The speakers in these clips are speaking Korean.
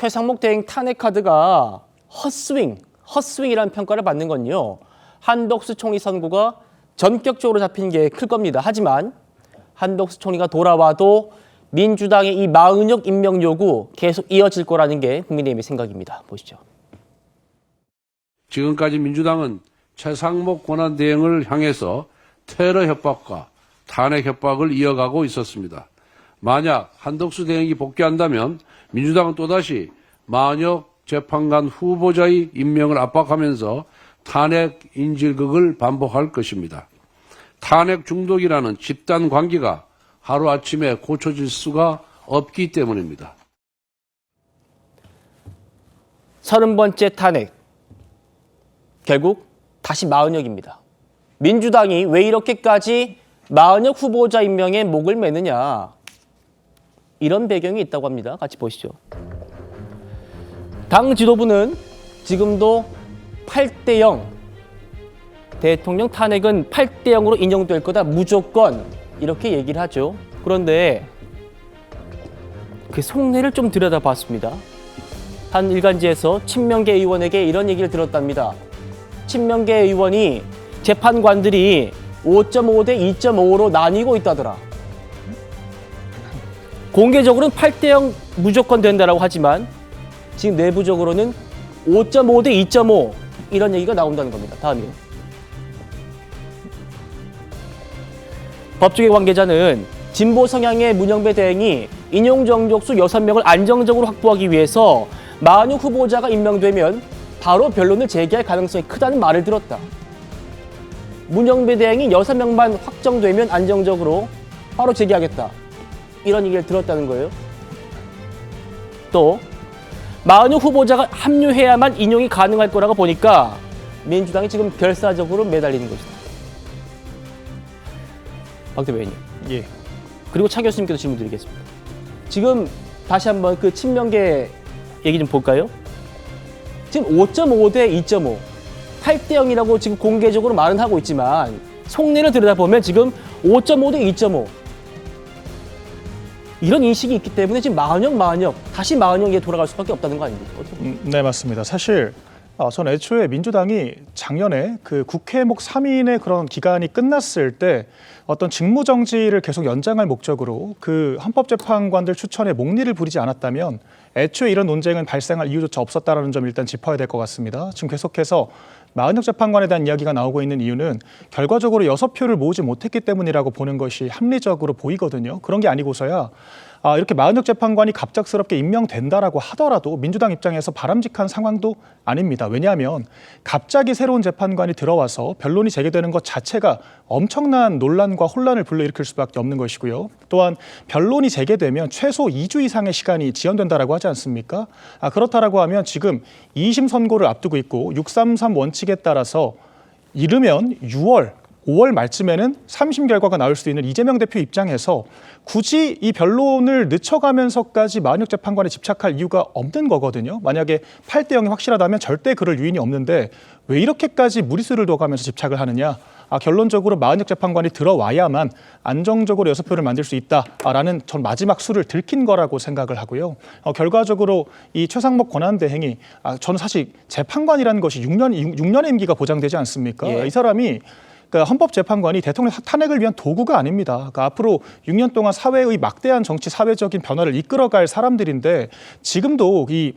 최상목 대행 탄핵 카드가 헛스윙이라는 평가를 받는 건요. 한덕수 총리 선고가 전격적으로 잡힌 게 클 겁니다. 하지만 한덕수 총리가 돌아와도 민주당의 이 마은혁 임명 요구 계속 이어질 거라는 게 국민의힘의 생각입니다. 보시죠. 지금까지 민주당은 최상목 권한대행을 향해서 테러 협박과 탄핵 협박을 이어가고 있었습니다. 만약 한덕수 대행이 복귀한다면 민주당은 또다시 마은혁 재판관 후보자의 임명을 압박하면서 탄핵 인질극을 반복할 것입니다. 탄핵 중독이라는 집단 관계가 하루아침에 고쳐질 수가 없기 때문입니다. 30번째 탄핵. 결국 다시 마은혁입니다. 민주당이 왜 이렇게까지 마은혁 후보자 임명에 목을 매느냐. 이런 배경이 있다고 합니다. 같이 보시죠. 당 지도부는 지금도 8대0 대통령 탄핵은 8대0으로 인용될 거다 무조건 이렇게 얘기를 하죠. 그런데 그 속내를 좀 들여다봤습니다. 한 일간지에서 친명계 의원에게 이런 얘기를 들었답니다. 친명계 의원이 재판관들이 5.5 대 2.5로 나뉘고 있다더라. 공개적으로는 8대0 무조건 된다라고 하지만 지금 내부적으로는 5.5 대 2.5 이런 얘기가 나온다는 겁니다. 다음이요. 법조계 관계자는 진보 성향의 문영배 대행이 인용 정족수 6명을 안정적으로 확보하기 위해서 마은혁 후보자가 임명되면 바로 변론을 제기할 가능성이 크다는 말을 들었다. 문영배 대행이 6명만 확정되면 안정적으로 바로 제기하겠다. 이런 얘기를 들었다는 거예요. 또 마은혁 후보자가 합류해야만 인용이 가능할 거라고 보니까 민주당이 지금 결사적으로 매달리는 것이다. 박 대변인. 예. 그리고 차 교수님께도 질문 드리겠습니다. 지금 다시 한번 그 친명계 얘기 좀 볼까요? 지금 5.5 대 2.5, 8대 0이라고 지금 공개적으로 말은 하고 있지만 속내를 들여다보면 지금 5.5 대 2.5 이런 인식이 있기 때문에 지금 마은혁 다시 마은혁에 돌아갈 수밖에 없다는 거 아닙니까? 네, 맞습니다. 사실 저는 애초에 민주당이 작년에 그 국회목 3인의 그런 기간이 끝났을 때 어떤 직무정지를 계속 연장할 목적으로 그 헌법재판관들 추천에 목리를 부리지 않았다면 애초에 이런 논쟁은 발생할 이유조차 없었다는 점을 일단 짚어야 될 것 같습니다. 지금 계속해서 마은혁 재판관에 대한 이야기가 나오고 있는 이유는 결과적으로 6표를 모으지 못했기 때문이라고 보는 것이 합리적으로 보이거든요. 그런 게 아니고서야 이렇게 마은혁 재판관이 갑작스럽게 임명된다라고 하더라도 민주당 입장에서 바람직한 상황도 아닙니다. 왜냐하면 갑자기 새로운 재판관이 들어와서 변론이 재개되는 것 자체가 엄청난 논란과 혼란을 불러일으킬 수밖에 없는 것이고요. 또한 변론이 재개되면 최소 2주 이상의 시간이 지연된다라고 하지 않습니까? 그렇다라고 하면 지금 2심 선고를 앞두고 있고 633 원칙에 따라서 이르면 5월 말쯤에는 3심 결과가 나올 수 있는 이재명 대표 입장에서 굳이 이 변론을 늦춰가면서까지 마은혁 재판관에 집착할 이유가 없는 거거든요. 만약에 8대 0이 확실하다면 절대 그럴 유인이 없는데 왜 이렇게까지 무리수를 둬가면서 집착을 하느냐. 결론적으로 마은혁 재판관이 들어와야만 안정적으로 6표를 만들 수 있다라는 전 마지막 수를 들킨 거라고 생각을 하고요. 결과적으로 이 최상목 권한대행이 저는 사실 재판관이라는 것이 6년의 임기가 보장되지 않습니까? 예. 이 사람이 그러니까 헌법재판관이 대통령 탄핵을 위한 도구가 아닙니다. 그러니까 앞으로 6년 동안 사회의 막대한 정치 사회적인 변화를 이끌어갈 사람들인데 지금도 이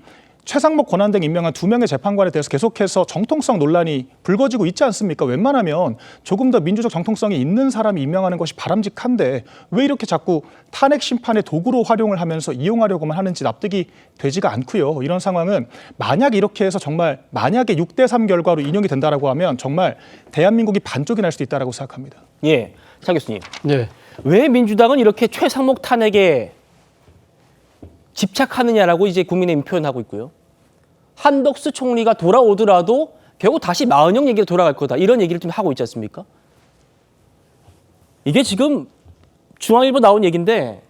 최상목 권한대행 임명한 2명의 재판관에 대해서 계속해서 정통성 논란이 불거지고 있지 않습니까? 웬만하면 조금 더 민주적 정통성이 있는 사람이 임명하는 것이 바람직한데 왜 이렇게 자꾸 탄핵 심판의 도구로 활용을 하면서 이용하려고만 하는지 납득이 되지가 않고요. 이런 상황은 만약 이렇게 해서 정말 만약에 6대3 결과로 인용이 된다라고 하면 정말 대한민국이 반쪽이 날 수도 있다라고 생각합니다. 예, 차 교수님. 네. 왜 민주당은 이렇게 최상목 탄핵에 집착하느냐라고 이제 국민의힘 표현하고 있고요. 한덕수 총리가 돌아오더라도 결국 다시 마은혁 얘기로 돌아갈 거다. 이런 얘기를 좀 하고 있지 않습니까? 이게 지금 중앙일보 나온 얘기인데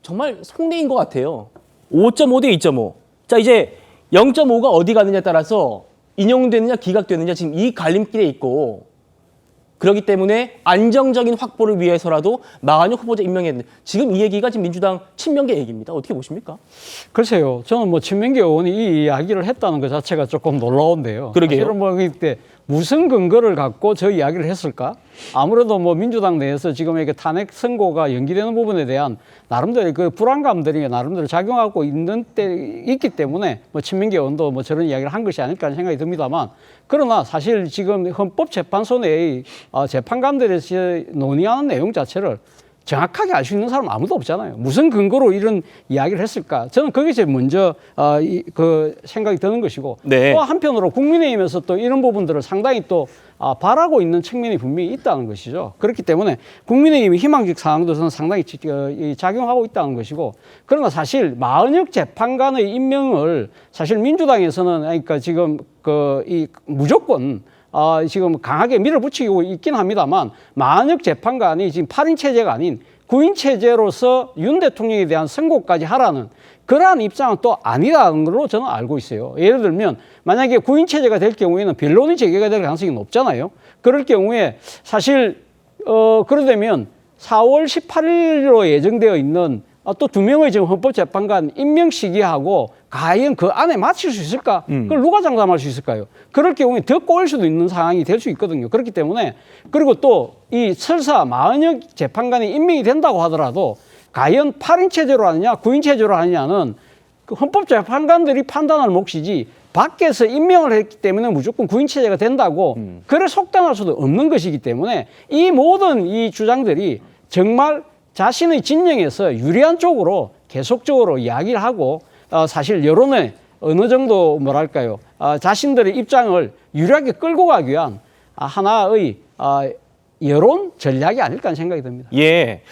정말 속내인 것 같아요. 5.5 대 2.5. 자, 이제 0.5가 어디 가느냐에 따라서 인용되느냐 기각되느냐 지금 이 갈림길에 있고 그렇기 때문에 안정적인 확보를 위해서라도 마한혁 후보자 임명했는데 지금 이 얘기가 지금 민주당 친명계 얘기입니다. 어떻게 보십니까? 글쎄요. 저는 뭐 친명계 의원이 이 이야기를 했다는 것 자체가 조금 놀라운데요. 그러게요. 사실은 뭐 그때 무슨 근거를 갖고 저 이야기를 했을까? 아무래도 뭐 민주당 내에서 지금 이렇게 탄핵 선고가 연기되는 부분에 대한 나름대로 그 불안감들이 나름대로 작용하고 있기 때문에 뭐 친명계 의원도 뭐 저런 이야기를 한 것이 아닐까 하는 생각이 듭니다만, 그러나 사실 지금 헌법재판소 내의 재판관들에서 논의하는 내용 자체를 정확하게 알 수 있는 사람 아무도 없잖아요. 무슨 근거로 이런 이야기를 했을까? 저는 그게 제일 먼저 그 생각이 드는 것이고, 네. 또 한편으로 국민의힘에서 또 이런 부분들을 상당히 또 바라고 있는 측면이 분명히 있다는 것이죠. 그렇기 때문에 국민의힘의 희망적 상황도 저는 상당히 작용하고 있다는 것이고, 그러나 사실 마은혁 재판관의 임명을 사실 민주당에서는 그러니까 지금 무조건 지금 강하게 밀어붙이고 있긴 합니다만, 마은혁 재판관이 지금 8인 체제가 아닌 9인 체제로서 윤 대통령에 대한 선고까지 하라는 그러한 입장은 또 아니라는 걸로 저는 알고 있어요. 예를 들면 만약에 9인 체제가 될 경우에는 변론이 재개가 될 가능성이 높잖아요. 그럴 경우에 사실 그러려면 4월 18일로 예정되어 있는 또 2명의 지금 헌법재판관 임명 시기하고 과연 그 안에 맞출 수 있을까? 그걸 누가 장담할 수 있을까요? 그럴 경우에 더 꼬일 수도 있는 상황이 될 수 있거든요. 그렇기 때문에, 그리고 또 이 설사 마은혁 재판관이 임명이 된다고 하더라도 과연 8인 체제로 하느냐 9인 체제로 하느냐는 그 헌법재판관들이 판단할 몫이지, 밖에서 임명을 했기 때문에 무조건 9인 체제가 된다고 그래 속단할 수도 없는 것이기 때문에, 이 모든 이 주장들이 정말 자신의 진영에서 유리한 쪽으로 계속적으로 이야기를 하고, 사실 여론에 어느 정도 뭐랄까요, 자신들의 입장을 유리하게 끌고 가기 위한 하나의 여론 전략이 아닐까 하는 생각이 듭니다. 예.